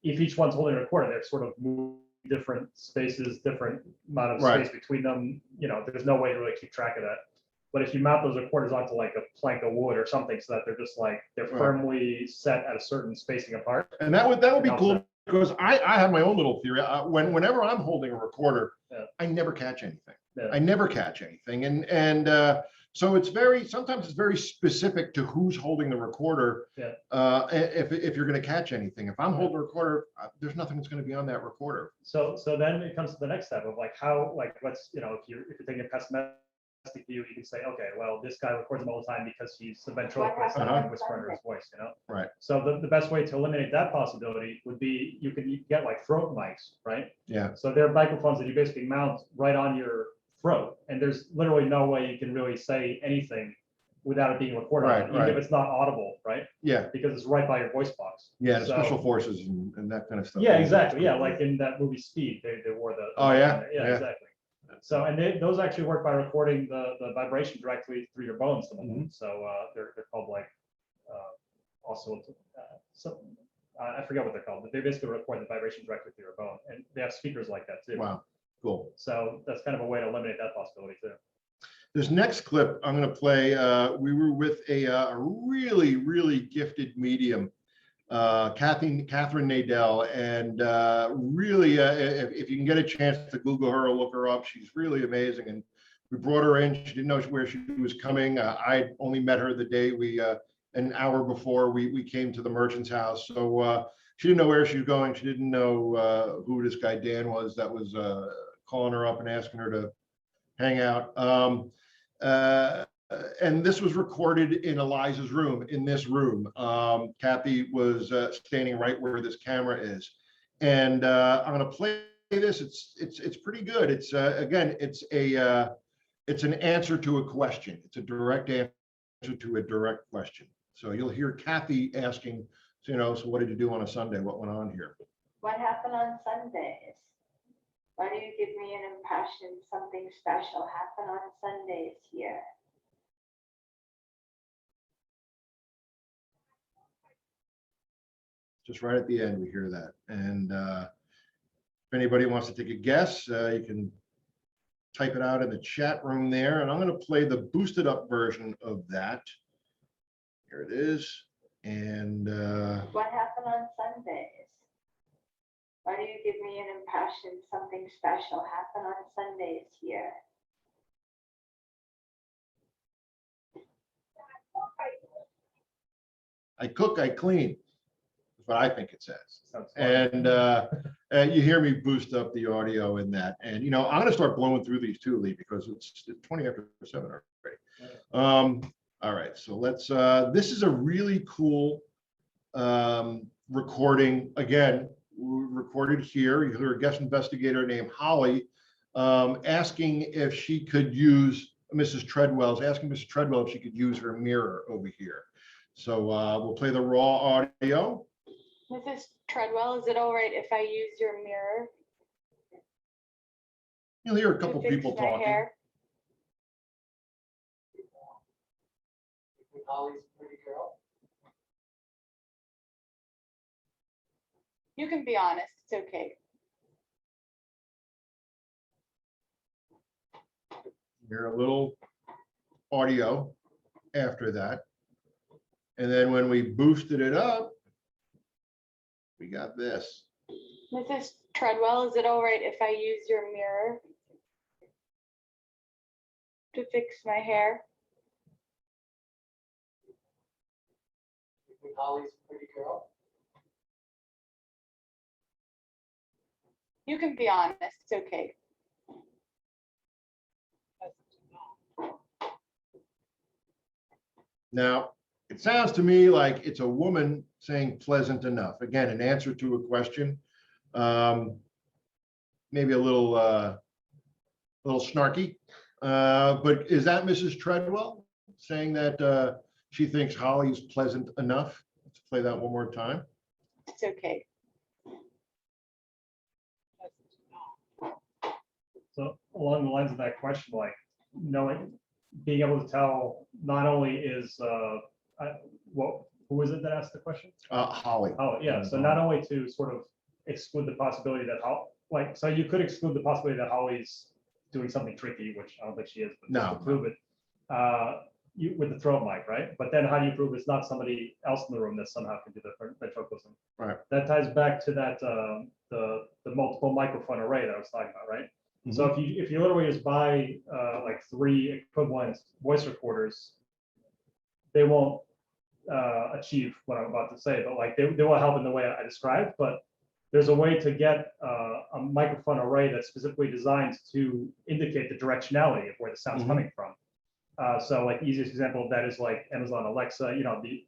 if each one's holding a recorder, they're sort of moving different spaces, different amount of space between them. There's no way to really keep track of that. But if you mount those recorders onto like a plank of wood or something, so that they're just like they're firmly set at a certain spacing apart. And that would be cool, because I have my own little theory. Whenever I'm holding a recorder, I never catch anything. I never catch anything, and so sometimes it's very specific to who's holding the recorder. If you're going to catch anything, if I'm holding a recorder, there's nothing that's going to be on that recorder. So then it comes to the next step of like how, like, let's, if you're taking a pessimistic view, you can say, okay, well, this guy records them all the time because he's a ventriloquist and can whisper under his voice, Right. So the best way to eliminate that possibility would be you can get like throat mics, right? Yeah. So they're microphones that you basically mount right on your throat, and there's literally no way you can really say anything without it being recorded, even if it's not audible, right? Yeah. Because it's right by your voice box. Yeah, the special forces and that kind of stuff. Yeah, exactly. Yeah, like in that movie Speed, they wore the. Oh yeah. Yeah, exactly. So and those actually work by recording the vibration directly through your bones. Some of them. So they're called like also I forget what they're called, but they basically record the vibration directly through your bone, and they have speakers like that too. Wow. Cool. So that's kind of a way to eliminate that possibility too. This next clip I'm going to play, we were with a really, really gifted medium, Catherine Nadell, and really, if you can get a chance to Google her or look her up, she's really amazing. And we brought her in. She didn't know where she was coming. I only met her the day an hour before we came to the merchant's house. So she didn't know where she was going. She didn't know who this guy Dan was that was calling her up and asking her to hang out. And this was recorded in Eliza's room, in this room. Kathy was standing right where this camera is. And I'm going to play this. It's pretty good. It's again, it's an answer to a question. It's a direct answer to a direct question. So you'll hear Kathy asking, so what did you do on a Sunday? What went on here? What happened on Sundays? Why do you give me an impression something special happened on Sundays here? Just right at the end, we hear that. And if anybody wants to take a guess, you can type it out in the chat room there. And I'm going to play the boosted up version of that. Here it is. And What happened on Sundays? Why do you give me an impression something special happened on Sundays here? I cook, I clean. That's what I think it says. Sounds fun. And you hear me boost up the audio in that. And, I'm going to start blowing through these too, Lee, because it's 20 after 7 already. All right, so let's, this is a really cool recording. Again, recorded here. You hear a guest investigator named Holly asking if she could use, asking Mrs. Treadwell if she could use her mirror over here. So we'll play the raw audio. Mrs. Treadwell, is it all right if I use your mirror You'll hear a to couple fix people my talking. hair? Holly's a pretty girl. You can be honest, it's okay. Hear a little audio after that. And then when we boosted it up, we got this. Mrs. Treadwell, is it all right if I use your mirror to fix my hair? Holly's a pretty girl. You can be honest, it's okay. Now, it sounds to me like it's a woman saying pleasant enough. Again, an answer to a question. Maybe a little snarky. But is that Mrs. Treadwell saying that she thinks Holly's pleasant enough? Let's play that one more time. It's okay. So along the lines of that question, like being able to tell not only is who is it that asked the question? Holly. Oh, yeah. So not only to sort of exclude the possibility that so you could exclude the possibility that Holly's doing something tricky, which I don't think she is, but No. to prove it, with the throat mic, right? But then how do you prove it's not somebody else in the room that somehow can do the ventriloquism? Right. That ties back to that the multiple microphone array that I was talking about, right? Mm-hmm. So if you literally just buy like 3 equivalent voice recorders, they won't achieve what I'm about to say, but like they will help in the way I described. But there's a way to get a microphone array that's specifically designed to indicate the directionality of where the sound's coming from. So like easiest example of that is like Amazon Alexa, the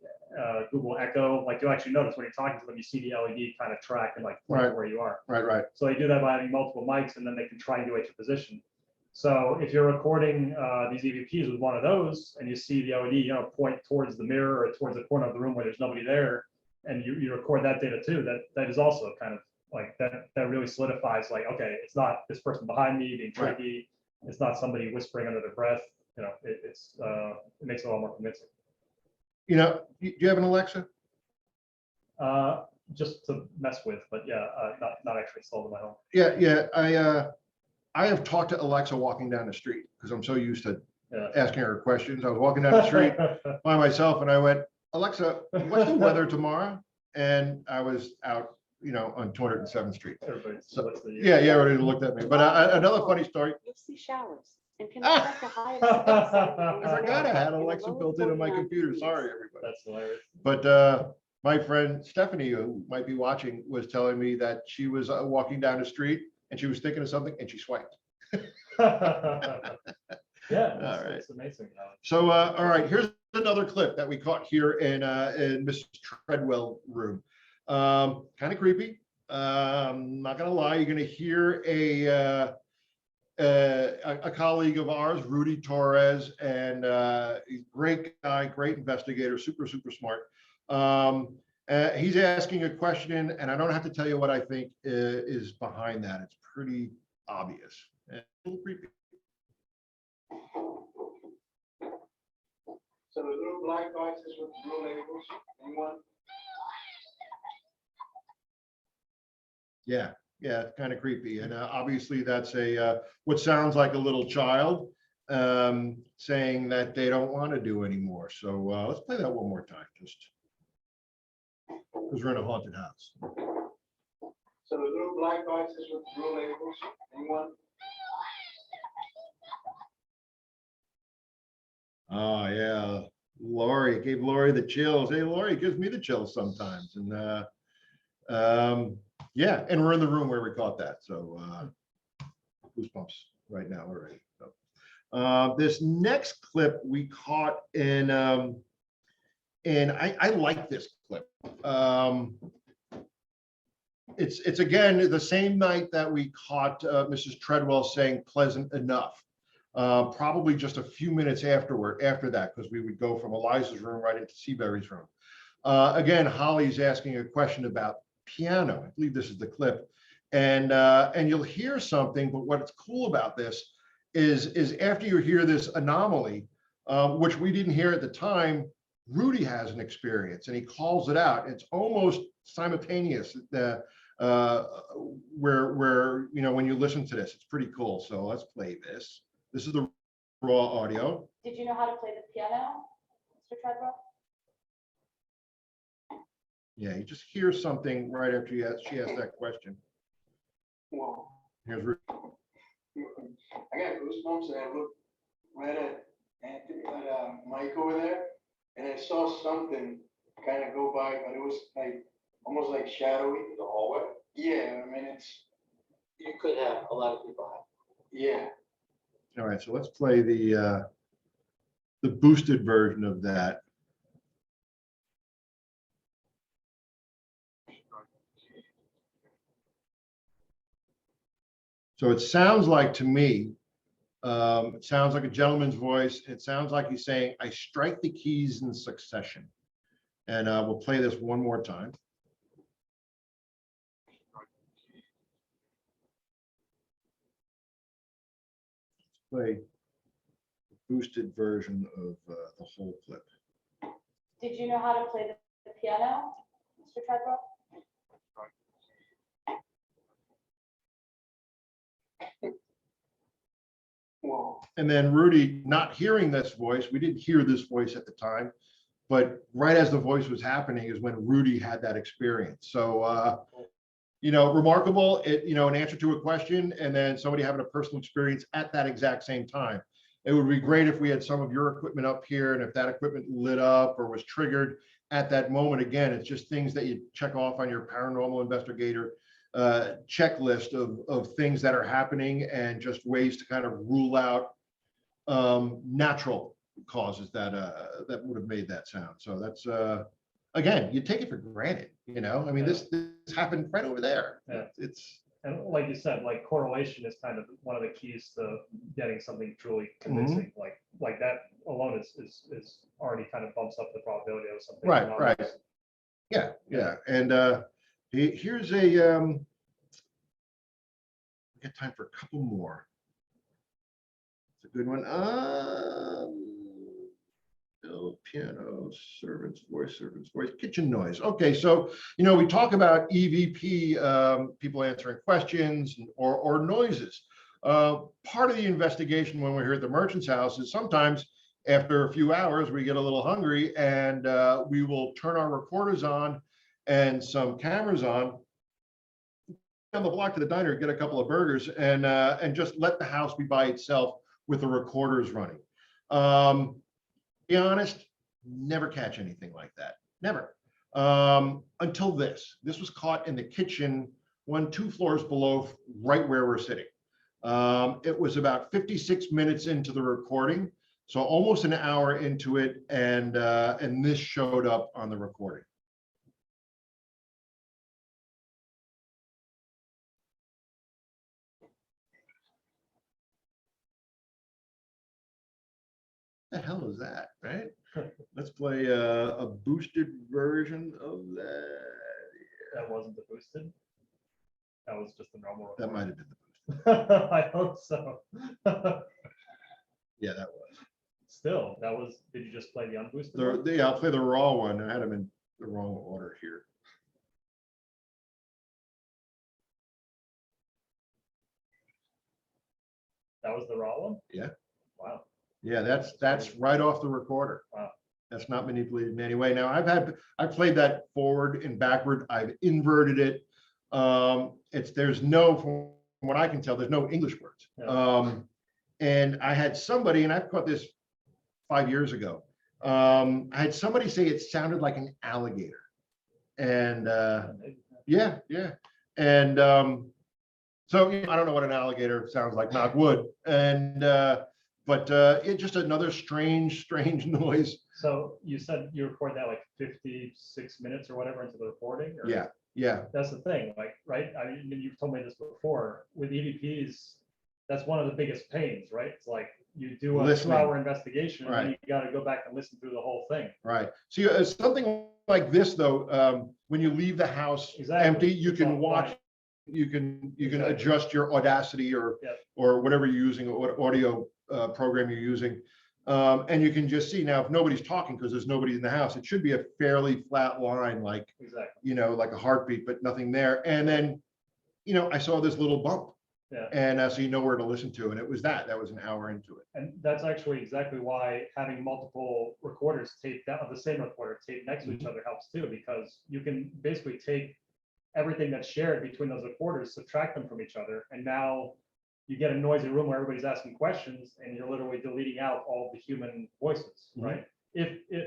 Google Echo. Like you'll actually notice when you're talking to them, you see the LED kind of track and like point to where you are. Right. So they do that by having multiple mics, and then they can triangulate your position. So if you're recording these EVPs with one of those, and you see the LED, point towards the mirror or towards the corner of the room where there's nobody there, and you record that data too, that is also kind of like that really solidifies like, okay, it's not this person behind me being tricky. Right. It's not somebody whispering under their breath. It makes it a lot more convincing. Do you have an Alexa? Just to mess with, but yeah, not actually installed in my home. Yeah. I have talked to Alexa walking down the street because I'm so used to asking her questions. I was walking down the street by myself and I went, Alexa, what's the weather tomorrow? And I was out, on 207th Street. So, everybody looked at me. But another funny story. You'll see showers and can expect a high of 67 I forgot I had Alexa built into my computer. Sorry, everybody. That's hilarious. But my friend Stephanie, who might be watching, was telling me that she was walking down the street and she was thinking of something and she swiped. Yeah, it's amazing. So, all right, here's another clip that we caught here in Mrs. Treadwell room. Kind of creepy. Not gonna lie, you're gonna hear a colleague of ours, Rudy Torres, and he's a great guy, great investigator, super smart. He's asking a question, and I don't have to tell you what I think is behind that. It's pretty obvious and a little creepy. So the little black boxes with blue labels, anyone? Yeah, it's kind of creepy. And obviously that's what sounds like a little child saying that they don't want to do anymore. So let's play that one more time, just because we're in a haunted house. So the little black boxes with blue labels, anyone? Oh yeah, Lori, it gave Lori the chills. Hey, Lori, it gives me the chills sometimes. And yeah, and we're in the room where we caught that. So goosebumps right now already. So, this next clip we caught in, and I like this clip. It's again the same night that we caught Mrs. Treadwell saying "pleasant enough." Probably just a few minutes after that, because we would go from Eliza's room right into Seabury's room. Again, Holly's asking a question about piano. I believe this is the clip, and you'll hear something. But what's cool about this is after you hear this anomaly, which we didn't hear at the time, Rudy has an experience, and he calls it out. It's almost simultaneous. Where when you listen to this, it's pretty cool. So let's play this. This is the raw audio. Did you know how to play the piano, Mr. Treadwell? Yeah, you just hear something right after she asked that question. Whoa. Here's Rudy. I got goosebumps and I looked right at Anthony, at Mike over there, and I saw something kind of go by, but it was like almost like shadowy. The hallway? Yeah, I mean You could have, a lot of people have. yeah. All right, so let's play the boosted version of that. So it sounds like to me, it sounds like a gentleman's voice. It sounds like he's saying, "I strike the keys in succession." And we'll play this one more time. Play the boosted version of the whole clip. Did you know how to play the piano, Mr. Treadwell? Whoa. And then Rudy, not hearing this voice, we didn't hear this voice at the time, but right as the voice was happening is when Rudy had that experience. So, remarkable, an answer to a question and then somebody having a personal experience at that exact same time. It would be great if we had some of your equipment up here and if that equipment lit up or was triggered at that moment. Again, it's just things that you check off on your paranormal investigator checklist of things that are happening and just ways to kind of rule out natural causes that would have made that sound. So that's again, you take it for granted, I mean, this happened right over there. Yeah. And like you said, like correlation is kind of one of the keys to getting something truly convincing. Like that alone is already kind of bumps up the probability of something. Right. Yeah. And here's we got time for a couple more. It's a good one. Piano, servant's voice, kitchen noise. Okay, so we talk about EVP, people answering questions or noises. Part of the investigation when we're here at the merchant's house is sometimes after a few hours we get a little hungry and we will turn our recorders on and some cameras on the block to the diner, get a couple of burgers and just let the house be by itself with the recorders running. Be honest, never catch anything like that. Never. Until this was caught in the kitchen, 2 floors below, right where we're sitting. It was about 56 minutes into the recording, so almost an hour into it, and this showed up on the recording. The hell is that, right? Let's play a boosted version of that. That wasn't the boosted. That was just the normal. That might have been the boost. Recording. I hope so. Yeah, that was. Still, that was. Did you just play the unboosted? one? Yeah, I'll play the raw one. I had them in the wrong order here. That was the raw one. Yeah. Wow. Yeah, that's right off the recorder. Wow. That's not manipulated in any way. Now I've played that forward and backward. I've inverted it. There's no, from what I can tell, there's no English words. Yeah. And I had somebody, and I've caught this 5 years ago. I had somebody say it sounded like an alligator. And yeah. And so I don't know what an alligator sounds like, knock wood. And but it's just another strange noise. So you said you recorded that like 56 minutes or whatever into the recording? Or? Yeah. That's the thing, like, right? I mean, you've told me this before, with EVPs, that's one of the biggest pains, right? It's like you do a Listening. 2-hour investigation and then Right. you gotta go back and listen through the whole thing. Right. See, something like this, though, when you leave the house Exactly. empty, you It's can all watch, fine. you can Exactly. adjust your Audacity or Yep. or whatever you're using, or what audio program you're using. And you can just see now if nobody's talking, because there's nobody in the house, it should be a fairly flat line, like, Exactly. like a heartbeat, but nothing there. And then, I saw this little bump. Yeah. And so you know where to listen to. And it was that was an hour into it. And that's actually exactly why having multiple recorders taped down, the same recorder taped next to each other helps too, because you can basically take everything that's shared between those recorders, subtract them from each other, and now you get a noisy room where everybody's asking questions and you're literally deleting out all the human voices, Mhm. right?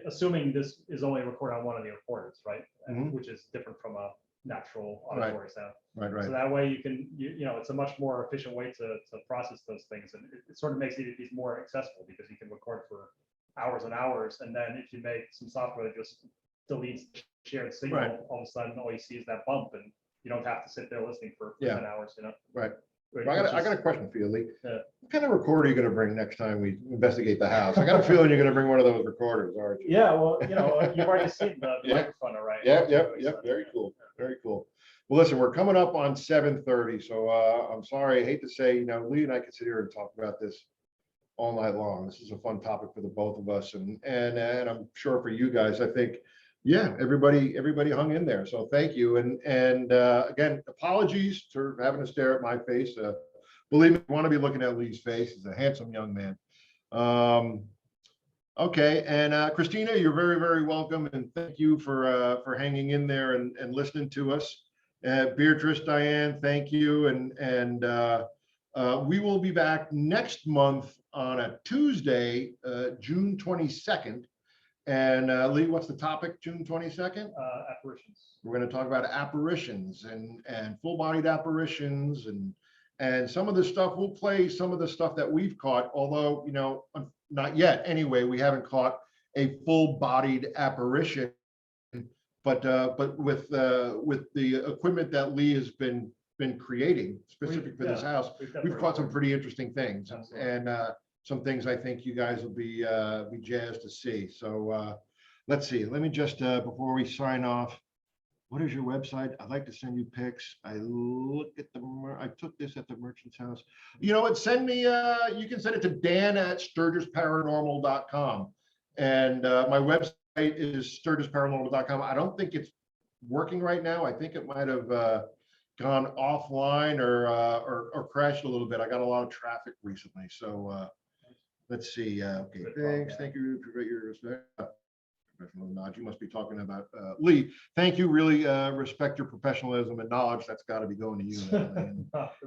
Assuming this is only recorded on one of the recorders, right? Mhm. Which is different from a natural Right. auditory sound. Right. So that way you can, it's a much more efficient way to process those things. And it sort of makes EVPs more accessible because you can record for hours and hours. And then if you make some software that just deletes the shared signal, Right. all of a sudden all you see is that bump and you don't have to sit there listening for Yeah. 10 hours, Right. Which Well, I is- got a question for you, Lee. Yeah. What kind of recorder are you going to bring next time we investigate the house? I got a feeling you're going to bring one of those recorders, aren't you? Yeah, well, you've already seen the Yeah. microphone, all right? Yep. So, Very cool. Very cool. Well, listen, we're coming up on 7:30, so I'm sorry. I hate to say, Lee and I could sit here and talk about this all night long. This is a fun topic for the both of us, and I'm sure for you guys. I think, yeah, everybody hung in there. So thank you. And again, apologies for having to stare at my face. Believe me, I want to be looking at Lee's face. He's a handsome young man. Okay, and Christina, you're very, very welcome, and thank you for hanging in there and listening to us. Beatrice, Diane, thank you, and we will be back next month on a Tuesday, June 22nd. And Lee, what's the topic, June 22nd? Apparitions. We're going to talk about apparitions and full-bodied apparitions and some of the stuff. We'll play some of the stuff that we've caught, although not yet. Anyway, we haven't caught a full-bodied apparition, but with the equipment that Lee has been creating specific for this house, we've caught some pretty interesting things, and some things I think you guys will be jazzed to see. So let's see. Let me just before we sign off, what is your website? I'd like to send you pics. I looked at I took this at the merchant's house. You know what? Send me. You can send it to dan@sturgisparanormal.com, and my website is sturgisparanormal.com. I don't think it's working right now. I think it might have gone offline or crashed a little bit. I got a lot of traffic recently, so let's see. Okay, thanks. Thank you for your respect. Professional nod. You must be talking about Lee. Thank you. Really respect your professionalism and knowledge. That's got to be going to you.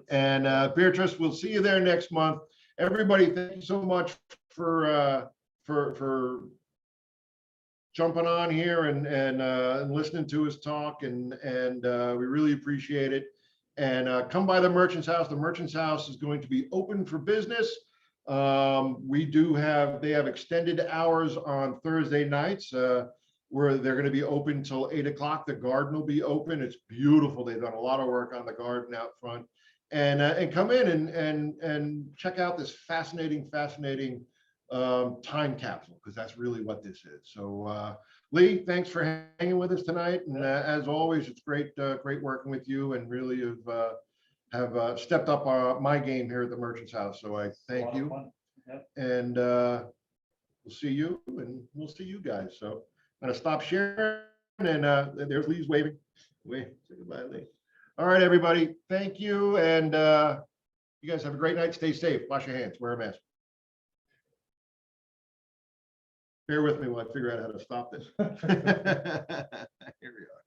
And Beatrice, we'll see you there next month. Everybody, thank you so much for jumping on here and listening to us talk, and we really appreciate it. And come by the Merchant's House. The Merchant's House is going to be open for business. They have extended hours on Thursday nights where they're going to be open till 8 o'clock. The garden will be open. It's beautiful. They've done a lot of work on the garden out front, and come in and check out this fascinating time capsule, because that's really what this is. So Lee, thanks for hanging with us tonight. And as always, it's great working with you, and really have stepped up my game here at the Merchant's House. So I thank you. And we'll see you, and we'll see you guys. So I'm gonna stop sharing, and there's Lee's waving. Wave, say goodbye, Lee. All right, everybody. Thank you, and you guys have a great night. Stay safe. Wash your hands. Wear a mask. Bear with me while I figure out how to stop this. Here we are.